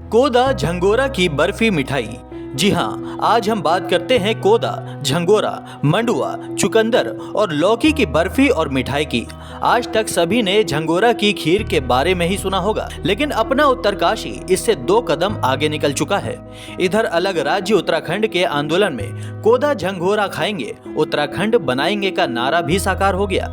कोदा झंगोरा की बर्फी मिठाई। जी हाँ, आज हम बात करते हैं कोदा, झंगोरा, मंडुआ, चुकंदर और लौकी की बर्फी और मिठाई की। आज तक सभी ने झंगोरा की खीर के बारे में ही सुना होगा, लेकिन अपना उत्तरकाशी इससे 2 कदम आगे निकल चुका है। इधर अलग राज्य उत्तराखंड के आंदोलन में कोदा झंगोरा खाएंगे, उत्तराखंड बनाएंगे का नारा भी साकार हो गया,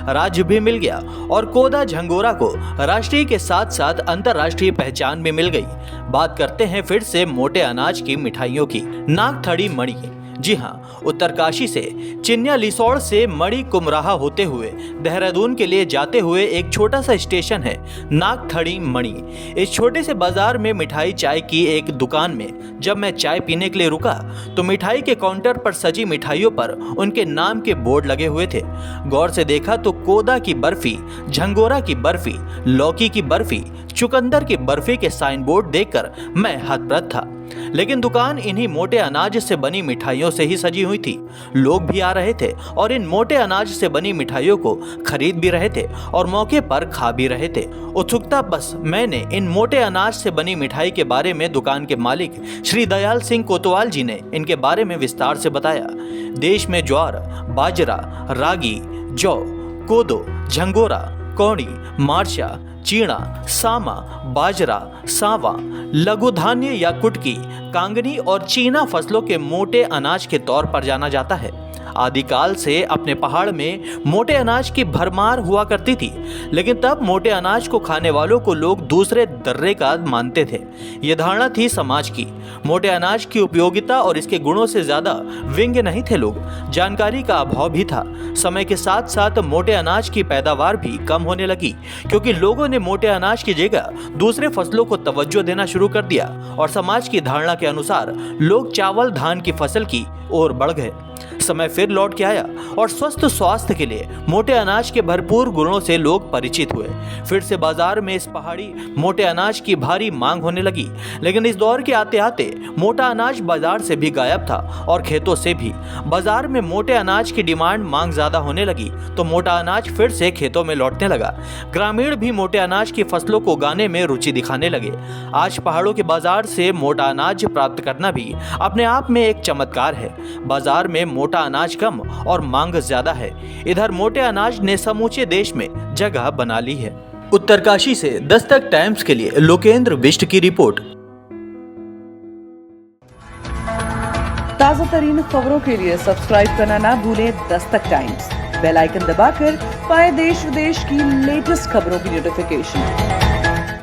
राज्य भी मिल गया और कोदा झंगोरा को राष्ट्रीय के साथ साथ अंतर्राष्ट्रीय पहचान भी मिल गई। बात करते हैं फिर से मोटे अनाज की मिठाइयों की। नागथड़ी मणि। जी हाँ, उत्तरकाशी से चिन्या लिसौड़ से मणि कुमराहा होते हुए देहरादून के लिए जाते हुए एक छोटा सा स्टेशन है नागथड़ी मणि। इस छोटे से बाजार में मिठाई चाय की एक दुकान में जब मैं चाय पीने के लिए रुका तो मिठाई के काउंटर पर सजी मिठाइयों पर उनके नाम के बोर्ड लगे हुए थे। गौर से देखा तो कोदा की बर्फी, झंगोरा की बर्फी, लौकी की बर्फी, चुकंदर की बर्फी के साइन बोर्ड देखकर मैं हतप्रभ था। लेकिन दुकान इन्हीं मोटे अनाज से बनी मिठाइयों से ही सजी हुई थी। लोग भी आ रहे थे और इन मोटे अनाज से बनी मिठाइयों को खरीद भी रहे थे और मौके पर खा भी रहे थे। उत्सुकता बस मैंने इन मोटे अनाज से बनी मिठाई के बारे में दुकान के मालिक श्री दयाल सिंह कोतवाल जी ने इनके बारे में विस्तार से बताया। देश में ज्वार, बाजरा, रागी, जौ, कोदो, झंगोरा, कौड़ी, मार्चा, चीणा, सामा, बाजरा, सावा, लघु धान्य या कुटकी, कांगनी और चीना फसलों के मोटे अनाज के तौर पर जाना जाता है। आदिकाल से अपने पहाड़ में मोटे अनाज की भरमार हुआ करती थी, लेकिन तब मोटे अनाज को खाने वालों को लोग दूसरे दर्रे का मानते थे। यह धारणा थी समाज की। मोटे अनाज की उपयोगिता और इसके गुणों से ज्यादा व्यंग्य नहीं थे लोग। जानकारी का अभाव भी था। समय के साथ साथ मोटे अनाज की पैदावार भी कम होने लगी, क्योंकि लोगों ने मोटे अनाज की जगह दूसरे फसलों को तवज्जो देना शुरू कर दिया और समाज की धारणा के अनुसार लोग चावल धान की फसल की ओर बढ़ गए। समय फिर लौट के आया और स्वस्थ स्वास्थ्य के लिए मोटे अनाज के भरपूर गुणों से लोग परिचित हुए। फिर से बाजार में इस पहाड़ी मोटे अनाज की भारी मांग होने लगी, लेकिन इस दौर के आते आते मोटा अनाज बाजार से भी गायब था और खेतों से भी। बाजार में मोटे अनाज की डिमांड मांग ज्यादा होने लगी तो मोटा अनाज फिर से खेतों में लौटने लगा। ग्रामीण भी मोटे अनाज की फसलों को उगाने में रुचि दिखाने लगे। आज पहाड़ों के बाजार से मोटा अनाज प्राप्त करना भी अपने आप में एक चमत्कार है। बाजार में मोटा अनाज कम और मांग ज्यादा है। इधर मोटे अनाज ने समूचे देश में जगह बना ली है। उत्तरकाशी से दस्तक टाइम्स के लिए लोकेंद्र बिष्ट की रिपोर्ट। ताजा तरीन खबरों के लिए सब्सक्राइब करना ना भूलें दस्तक टाइम्स। बेल आइकन दबाकर पाएं देश विदेश की लेटेस्ट खबरों की नोटिफिकेशन।